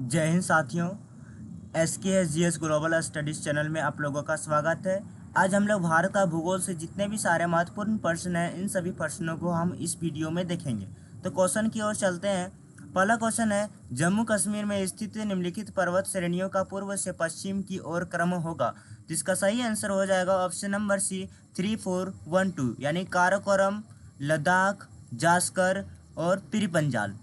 जय हिंद साथियों। SKSGS global studies channel में आप लोगों का स्वागत है। आज हम लोग भारत का भूगोल से जितने भी सारे महत्वपूर्ण प्रश्न हैं, इन सभी प्रश्नों को हम इस वीडियो में देखेंगे। तो क्वेश्चन की ओर चलते हैं। पहला क्वेश्चन है, जम्मू कश्मीर में स्थित निम्नलिखित पर्वत श्रेणियों का पूर्व से पश्चिम की ओर क्रम होगा। जिसका सही आंसर हो जाएगा ऑप्शन नंबर सी 3412, यानी काराकोरम, लद्दाख, जास्कर और पिरिपंजाल।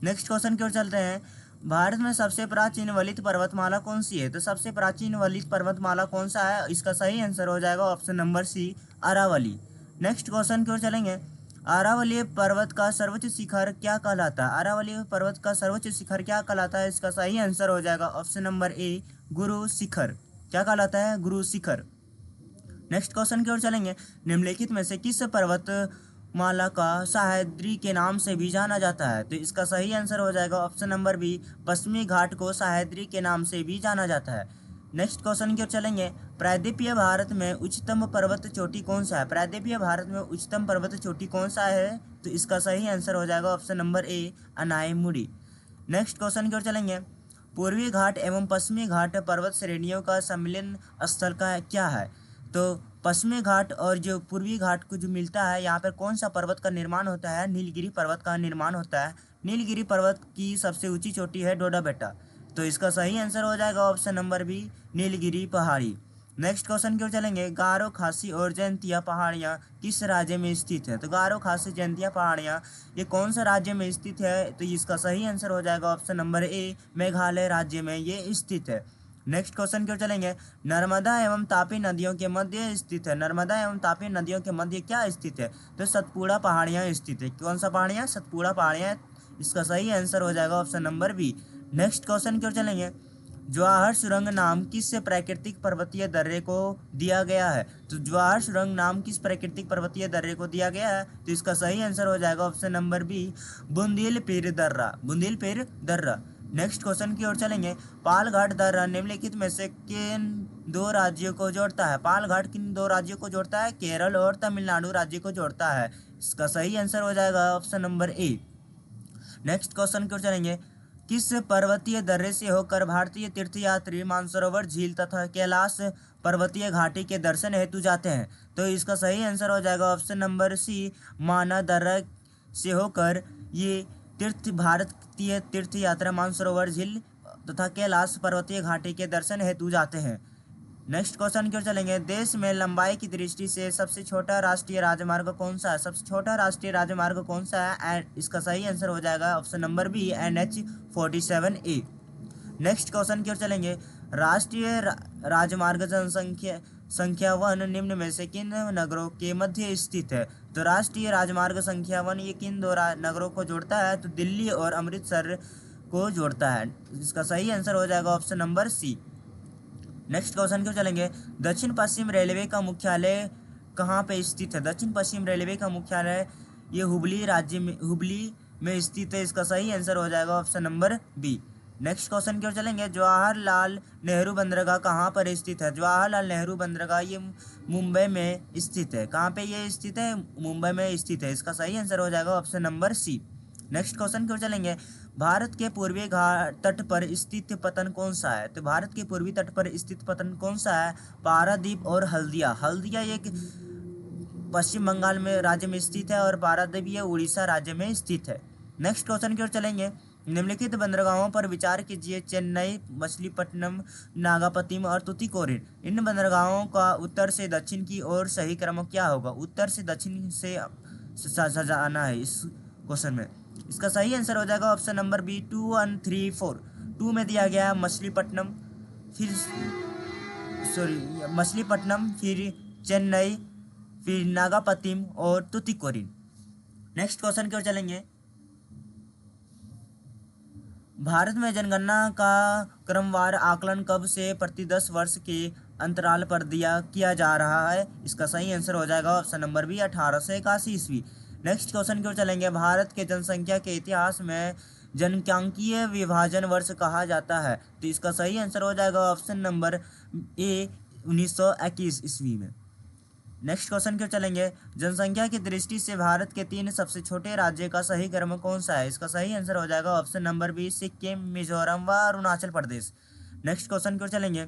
नेक्स्ट क्वेश्चन की ओर चलते हैं। भारत में सबसे प्राचीन वलित पर्वतमाला कौन सी है? तो सबसे प्राचीन वलित पर्वतमाला कौन सा है? इसका सही आंसर हो जाएगा option number C Aravalli. Next question की ओर चलेंगे। अरावली पर्वत का सर्वोच्च शिखर क्या कहलाता है? अरावली पर्वत का सर्वोच्च शिखर क्या कहलाता है? इसका सही आंसर हो जाएगा ऑप्शन नंबर ए गुरु शिखर। क्या कहलाता है? गुरु शिखर। नेक्स्ट क्वेश्चन की ओर चलेंगे। निम्नलिखित में से किस पर्वत माला का सह्याद्री के नाम से भी जाना जाता है? तो इसका सही आंसर हो जाएगा ऑप्शन नंबर बी, पश्चिमी घाट को सह्याद्री के नाम से भी जाना जाता है। नेक्स्ट क्वेश्चन की ओर चलेंगे। प्रायद्वीपीय भारत में उच्चतम पर्वत चोटी कौन सा है? प्रायद्वीपीय भारत में उच्चतम पर्वत चोटी कौन सा है? तो इसका सही आंसर हो जाएगा option number A Anamudi. Next question की ओर चलेंगे। पूर्वी घाट एवं पश्चिमी घाट पर्वत श्रेणियों का सम्मिलन स्थल का क्या है? तो पश्चिमी घाट और जो पूर्वी घाट को जो मिलता है, यहाँ पर कौन सा पर्वत का निर्माण होता है? नीलगिरी पर्वत का निर्माण होता है। नीलगिरी पर्वत की सबसे ऊंची चोटी है डोडा बेटा। तो इसका सही आंसर हो जाएगा ऑप्शन नंबर बी, नीलगिरी पहाड़ी। नेक्स्ट क्वेश्चन की ओर चलेंगे। गारो, खासी और जयंतिया पहाड़ियाँ किस राज्य में स्थित है? तो गारो, खासी, जयंतिया पहाड़ियाँ ये कौन सा राज्य में स्थित है? तो इसका सही आंसर हो जाएगा ऑप्शन नंबर ए, मेघालय राज्य में ये स्थित है। नेक्स्ट क्वेश्चन की ओर चलेंगे। नर्मदा एवं तापी नदियों के मध्य स्थित है। नर्मदा एवं तापी नदियों के मध्य क्या स्थित है? तो सतपुड़ा पहाड़ियाँ स्थित है। कौन सा पहाड़ियाँ? सतपुड़ा पहाड़ियाँ। इसका सही आंसर हो जाएगा option number B. Next question की ओर चलेंगे। जवाहर सुरंग नाम किस प्राकृतिक पर्वतीय दर्रे को दिया गया है? तो जवाहर सुरंग नाम किस प्राकृतिक पर्वतीय दर्रे को दिया गया है? तो इसका सही आंसर हो जाएगा ऑप्शन नंबर बी, बुंदेलपीर दर्रा। बुंदेलपीर दर्रा। नेक्स्ट क्वेश्चन की ओर चलेंगे। पालघाट दर्रा निम्नलिखित में से किन दो राज्यों को जोड़ता है? पालघाट किन दो राज्यों को जोड़ता है? केरल और तमिलनाडु राज्य को जोड़ता है। इसका सही आंसर हो जाएगा ऑप्शन नंबर ए। नेक्स्ट क्वेश्चन की ओर चलेंगे। किस पर्वतीय दर्रे से होकर भारतीय तीर्थयात्री मानसरोवर झील तथा कैलाश पर्वतीय घाटी के दर्शन हेतु जाते हैं? तो इसका सही आंसर हो जाएगा ऑप्शन नंबर सी, माना दर्रा से होकर ये भारतीय तीर्थ यात्रा मानसरोवर झील तथा कैलाश पर्वतीय घाटी के दर्शन हेतु जाते हैं। नेक्स्ट क्वेश्चन की ओर चलेंगे। देश में लंबाई की दृष्टि से सबसे छोटा राष्ट्रीय राजमार्ग कौन सा है? सबसे छोटा राष्ट्रीय राजमार्ग कौन सा है? एंड इसका सही आंसर हो जाएगा option number B, NH47A। Next question की ओर चलेंगे। राष्ट्रीय राजमार्ग संख्या 1 निम्न में से किन नगरों के मध्य स्थित है? तो राष्ट्रीय राजमार्ग संख्या 1 ये किन दो नगरों को जोड़ता है? तो दिल्ली और अमृतसर को जोड़ता है। इसका सही आंसर हो जाएगा option number C. Next question की ओर चलेंगे। दक्षिण पश्चिम रेलवे का मुख्यालय कहाँ पे स्थित है? दक्षिण पश्चिम रेलवे का मुख्यालय ये हुबली में स्थित है। इसका सही आंसर हो जाएगा option number B. Next question की ओर चलेंगे। जवाहरलाल नेहरू बंदरगाह कहाँ पर स्थित है? जवाहरलाल नेहरू बंदरगाह ये मुंबई में स्थित है। कहाँ पे ये स्थित है? मुंबई में स्थित है। इसका सही आंसर हो जाएगा option number C. Next question की ओर चलेंगे। भारत के पूर्वी घाट तट पर स्थित पतन कौन सा है? तो भारत के पूर्वी तट पर स्थित पतन कौन सा है? पारादीप और हल्दिया। हल्दिया एक पश्चिम बंगाल में राज्य में स्थित है और पारादीप ये उड़ीसा राज्य में स्थित है। नेक्स्ट क्वेश्चन की ओर चलेंगे। निम्नलिखित बंदरगाहों पर विचार कीजिए। चेन्नई, मछलीपट्टनम, नागापत्तिनम और तुतीकोरिन। इन बंदरगाहों का उत्तर से दक्षिण की ओर सही क्रम क्या होगा? उत्तर से दक्षिण से सजाना है इस क्वेश्चन में। इसका सही आंसर हो जाएगा ऑप्शन नंबर बी, 2, 1, 3, 4। 2 में दिया गया है मछलीपट्टनम, फिर चेन्नई, फिर नागापत्तिनम और तुतीकोरिन। नेक्स्ट क्वेश्चन की ओर चलेंगे। भारत में जनगणना का क्रमवार आकलन कब से प्रति 10 वर्ष के अंतराल पर किया जा रहा है? इसका सही आंसर हो जाएगा ऑप्शन नंबर बी, 1881 ईस्वी। नेक्स्ट क्वेश्चन की ओर चलेंगे। भारत के जनसंख्या के इतिहास में जनसांख्यिकीय विभाजन वर्ष कहा जाता है। तो इसका सही आंसर हो जाएगा ऑप्शन नंबर ए, 1921 ईस्वी में। नेक्स्ट क्वेश्चन क्यों चलेंगे, जनसंख्या की दृष्टि से भारत के 3 सबसे छोटे राज्य का सही क्रम कौन सा है? इसका सही आंसर हो जाएगा option number B, Sikkim, Mizoram व अरुणाचल प्रदेश। नेक्स्ट क्वेश्चन क्यों चलेंगे,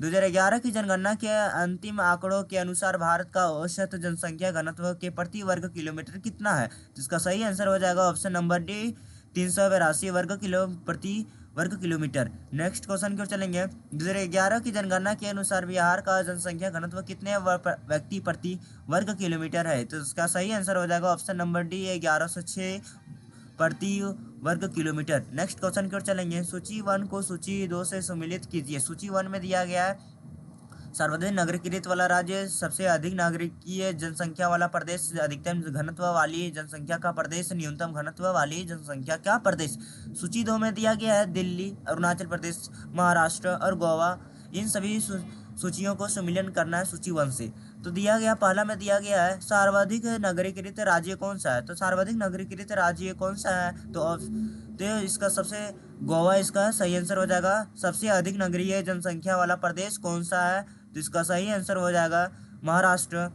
2011 की जनगणना के अंतिम आंकड़ों के अनुसार भारत का औसत जनसंख्या घनत्व के प्रति वर्ग किलोमीटर कितना है? तो इसका सही आंसर हो जाएगा ऑप्शन नंबर डी, 382 वर्ग किलोमीटर। नेक्स्ट क्वेश्चन क्यों चलेंगे, 2011 की जनगणना के अनुसार बिहार का जनसंख्या घनत्व कितने व्यक्ति प्रति वर्ग किलोमीटर है? तो इसका सही आंसर हो जाएगा ऑप्शन नंबर डी, 1106 प्रति वर्ग किलोमीटर। नेक्स्ट क्वेश्चन की ओर चलेंगे, सूची 1 को सूची 2 से सम्मिलित कीजिए। सूची 1 में दिया गया है सर्वाधिक नागरिकीकृत वाला राज्य, सबसे अधिक नागरिकीय जनसंख्या वाला प्रदेश, अधिकतम घनत्व वाली जनसंख्या का प्रदेश, न्यूनतम घनत्व वाली जनसंख्या का प्रदेश। सूची 2 में दिया गया है दिल्ली, अरुणाचल प्रदेश, महाराष्ट्र और गोवा। इन सभी सूचियों को सम्मिलन करना है सूची 1 से। तो दिया गया पहला में दिया गया है सर्वाधिक नागरिकीकृत राज्य कौन सा है? तो सर्वाधिक नागरिकीकृत राज्य कौन सा है? तो इसका सबसे गोवा इसका सही आंसर हो जाएगा। सबसे अधिक नगरीय जनसंख्या वाला प्रदेश कौन सा है? तो इसका सही आंसर हो जाएगा महाराष्ट्र।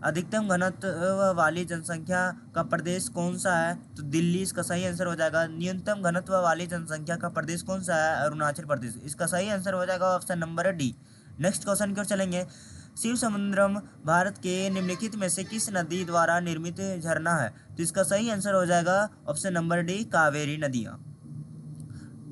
अधिकतम घनत्व वाली जनसंख्या का प्रदेश कौन सा है? तो दिल्ली इसका सही आंसर हो जाएगा। न्यूनतम घनत्व वाली जनसंख्या का प्रदेश कौन सा है? अरुणाचल प्रदेश। इसका सही आंसर हो जाएगा option number D. Next question की ओर चलेंगे, शिव समुद्रम भारत के निम्नलिखित में से किस नदी द्वारा निर्मित झरना है? तो इसका सही आंसर हो जाएगा ऑप्शन नंबर डी, कावेरी नदियां।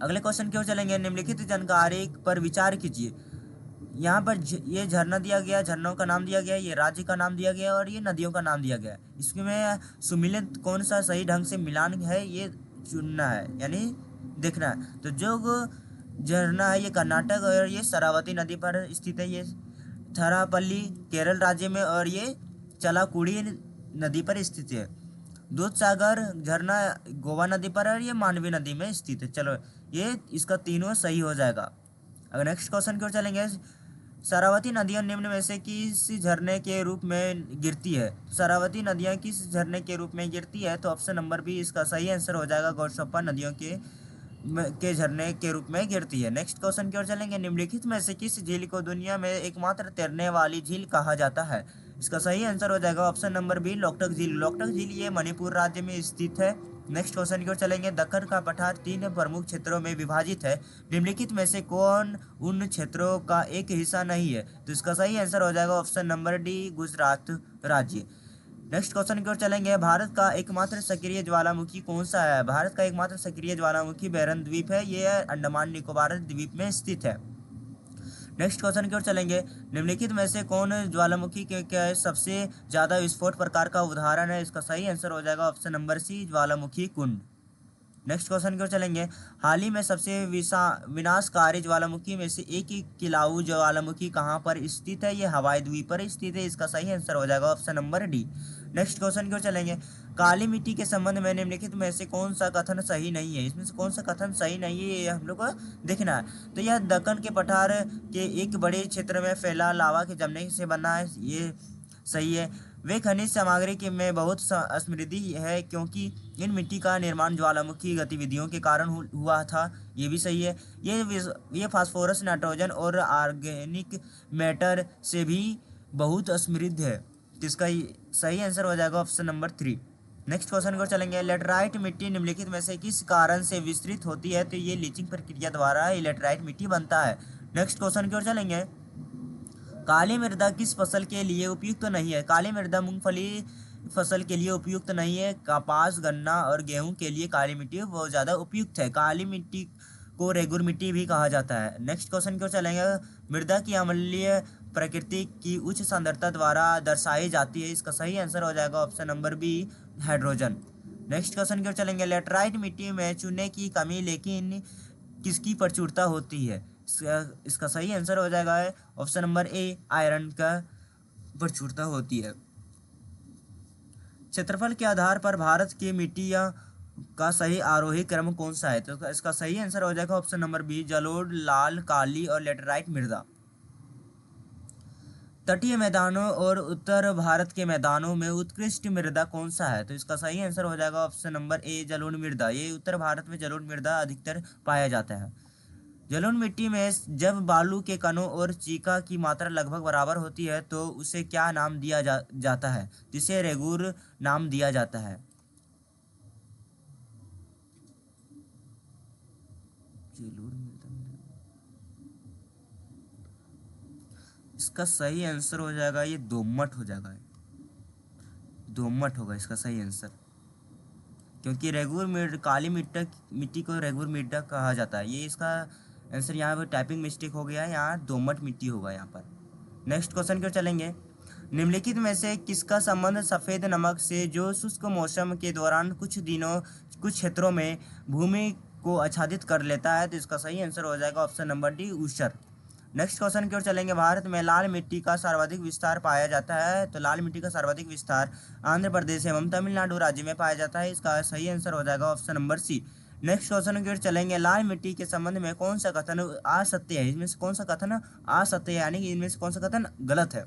अगले क्वेश्चन की ओर चलेंगे, निम्नलिखित जानकारी पर विचार कीजिए। यहाँ पर ये झरना दिया गया, झरनों का नाम दिया गया, ये राज्य का नाम दिया गया और ये नदियों का नाम दिया गया। इसमें सुमिलित कौन सा सही ढंग से मिलान है ये चुनना है, यानी देखना है। तो जो झरना है ये कर्नाटक और ये शरावती नदी पर स्थित है। ये थरापल्ली केरल राज्य में और ये चलाकुड़ी नदी पर स्थित है। दूधसागर झरना गोवा नदी पर और ये मांडवी नदी में स्थित है। चलो ये इसका तीनों सही हो जाएगा। अगर नेक्स्ट क्वेश्चन की ओर चलेंगे, शरावती नदियाँ निम्न में से किस झरने के रूप में गिरती है? शरावती नदियाँ किस झरने के रूप में गिरती है? तो ऑप्शन नंबर बी इसका सही आंसर हो जाएगा, गौरसप्पा नदियों के झरने के रूप में गिरती है। नेक्स्ट क्वेश्चन की ओर चलेंगे, निम्नलिखित में से किस झील को दुनिया में एकमात्र तैरने वाली झील कहा जाता है? इसका सही आंसर हो जाएगा ऑप्शन नंबर बी, लोकटक झील। लोकटक झील ये मणिपुर राज्य में स्थित है। नेक्स्ट क्वेश्चन की ओर चलेंगे, दक्कन का पठार 3 प्रमुख क्षेत्रों में विभाजित है। निम्नलिखित में से कौन उन क्षेत्रों का एक हिस्सा नहीं है? तो इसका सही आंसर हो जाएगा ऑप्शन नंबर डी, गुजरात राज्य। नेक्स्ट क्वेश्चन की ओर चलेंगे, भारत का एकमात्र सक्रिय ज्वालामुखी कौन सा है? भारत का एकमात्र सक्रिय ज्वालामुखी बैरन द्वीप है। ये अंडमान निकोबार द्वीप में स्थित है। नेक्स्ट क्वेश्चन की ओर चलेंगे, निम्नलिखित में से कौन ज्वालामुखी के सबसे ज्यादा विस्फोट प्रकार का उदाहरण है? इसका सही आंसर हो जाएगा ऑप्शन नंबर सी, ज्वालामुखी कुंड। नेक्स्ट क्वेश्चन की ओर चलेंगे, हाल ही में सबसे विनाशकारी ज्वालामुखी में से एक ही किलाऊ ज्वालामुखी कहाँ पर स्थित है? ये हवाई द्वीप पर स्थित है। इसका सही आंसर हो जाएगा option number D. Next question की ओर चलेंगे, काली मिट्टी के संबंध में निम्नलिखित में से कौन सा कथन सही नहीं है? इसमें से कौन सा कथन सही नहीं है ये हम लोग को देखना है। तो यह दक्कन के पठार के एक बड़े क्षेत्र में फैला लावा के जमने से बना है, ये सही है। वे खनिज सामग्री के में बहुत समृद्धि है क्योंकि इन मिट्टी का निर्माण ज्वालामुखी गतिविधियों के कारण हुआ था, ये भी सही है। ये फास्फोरस, नाइट्रोजन और ऑर्गेनिक मैटर से भी बहुत समृद्ध है। तो इसका सही आंसर हो जाएगा ऑप्शन नंबर 3। नेक्स्ट क्वेश्चन को चलेंगे, लेटराइट मिट्टी निम्नलिखित में से किस कारण से विस्तृत होती है? तो ये लीचिंग प्रक्रिया द्वारा लेटराइट मिट्टी बनता है। नेक्स्ट क्वेश्चन की ओर चलेंगे, काली मृदा किस फसल के लिए उपयुक्त नहीं है? काली मृदा मूंगफली फसल के लिए उपयुक्त नहीं है। कपास, गन्ना और गेहूं के लिए काली मिट्टी बहुत ज़्यादा उपयुक्त है। काली मिट्टी को रेगुर मिट्टी भी कहा जाता है। नेक्स्ट क्वेश्चन की ओर चलेंगे, मृदा की अम्लीय प्रकृति की उच्च सांद्रता द्वारा दर्शाई जाती है। इसका सही आंसर हो जाएगा option number B, hydrogen. Next question की ओर चलेंगे, लेटराइट मिट्टी में चूने की कमी लेकिन किसकी प्रचुरता होती है? इसका सही आंसर हो जाएगा ऑप्शन नंबर ए, आयरन का प्रचुरता होती है। क्षेत्रफल के आधार पर भारत की मिट्टियां का सही आरोही क्रम कौन सा है? तो इसका सही आंसर हो जाएगा ऑप्शन नंबर बी, जलोढ़, लाल, काली और लेटराइट मृदा। तटीय मैदानों और उत्तर भारत के मैदानों में उत्कृष्ट मृदा कौन सा है? तो इसका सही आंसर हो जाएगा ऑप्शन नंबर ए, जलोढ़ मृदा। ये उत्तर भारत में जलोढ़ मृदा अधिकतर पाया जाता है। जलोढ़ मिट्टी में जब बालू के कणों और चीका की मात्रा लगभग बराबर होती है तो उसे क्या नाम दिया जाता है, जिसे रेगूर नाम दिया जाता है। जलोढ़ इसका सही आंसर हो जाएगा ये दोमट हो जाएगा, दोमट होगा इसका सही आंसर, क्योंकि रेगुलर काली मिट्टी को रेगुलर मिट्टी कहा जाता है। ये इसका आंसर यहाँ पर टाइपिंग मिस्टेक हो गया है, यहाँ दोमट मिट्टी होगा यहाँ पर। नेक्स्ट क्वेश्चन की ओर चलेंगे। निम्नलिखित में से किसका संबंध सफ़ेद नमक से, जो शुष्क मौसम के दौरान कुछ क्षेत्रों में भूमि को आच्छादित कर लेता है। तो इसका सही आंसर हो जाएगा ऑप्शन नंबर डी, ऊसर। नेक्स्ट क्वेश्चन की ओर चलेंगे। भारत में लाल मिट्टी का सर्वाधिक विस्तार पाया जाता है। तो लाल मिट्टी का सर्वाधिक विस्तार आंध्र प्रदेश एवं तमिलनाडु राज्य में पाया जाता है। इसका सही आंसर हो जाएगा option number C. Next question की ओर चलेंगे। लाल मिट्टी के संबंध में कौन सा कथन असत्य है, इसमें से कौन सा कथन असत्य है, यानी कि इनमें से कौन सा कथन गलत है।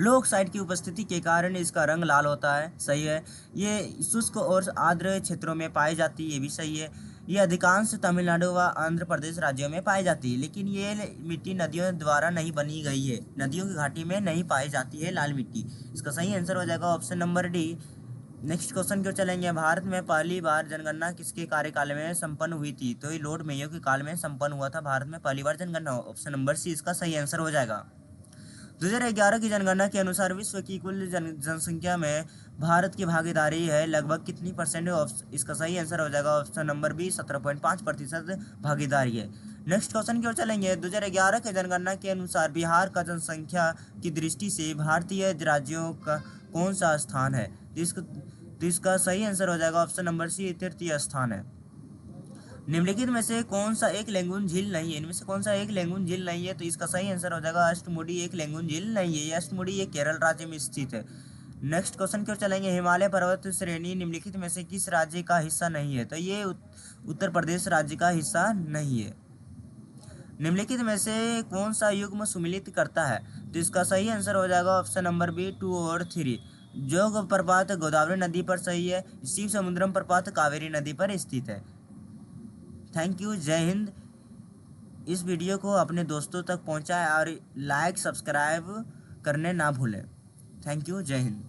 लो ऑक्साइड की उपस्थिति के कारण इसका रंग लाल होता है, सही है। ये शुष्क और आर्द्र क्षेत्रों में पाई जाती है, ये भी सही है। ये अधिकांश तमिलनाडु व आंध्र प्रदेश राज्यों में पाई जाती है, लेकिन ये मिट्टी नदियों द्वारा नहीं बनी गई है, नदियों की घाटी में नहीं पाई जाती है लाल मिट्टी। इसका सही आंसर हो जाएगा option number D. Next question की ओर चलेंगे। भारत में पहली बार जनगणना किसके कार्यकाल में संपन्न हुई थी। तो ये लॉर्ड मेयो के काल में संपन्न हुआ था भारत में पहली बार जनगणना, ऑप्शन नंबर सी इसका सही आंसर हो जाएगा। 2011 की जनगणना के अनुसार विश्व की कुल जनसंख्या में भारत की भागीदारी है लगभग कितनी परसेंट है। इसका सही आंसर हो जाएगा ऑप्शन नंबर बी, 17.5% भागीदारी है। नेक्स्ट क्वेश्चन की ओर चलेंगे। 2011 की जनगणना के अनुसार बिहार का जनसंख्या की दृष्टि से भारतीय राज्यों का कौन सा स्थान है। तो इसका सही आंसर हो जाएगा ऑप्शन नंबर सी, तृतीय स्थान है। निम्नलिखित में से कौन सा एक लैंगून झील नहीं है, इनमें से कौन सा एक लैंगून झील नहीं है। तो इसका सही आंसर हो जाएगा अष्टमुडी एक लैंगून झील नहीं है। अष्टमुडी ये केरल राज्य में स्थित है। नेक्स्ट क्वेश्चन की ओर चलेंगे। हिमालय पर्वत श्रेणी निम्नलिखित में से किस राज्य का हिस्सा नहीं है। तो ये उत्तर प्रदेश राज्य का हिस्सा नहीं है। निम्नलिखित में से कौन सा युग्म सुमिलित करता है। तो इसका सही आंसर हो जाएगा ऑप्शन नंबर बी, 2 और 3। जोग प्रपात गोदावरी नदी पर सही है। शिव समुद्रम प्रपात कावेरी नदी पर स्थित है। थैंक यू, जय हिंद। इस वीडियो को अपने दोस्तों तक पहुंचाएं और लाइक सब्सक्राइब करने ना भूलें। थैंक यू, जय हिंद।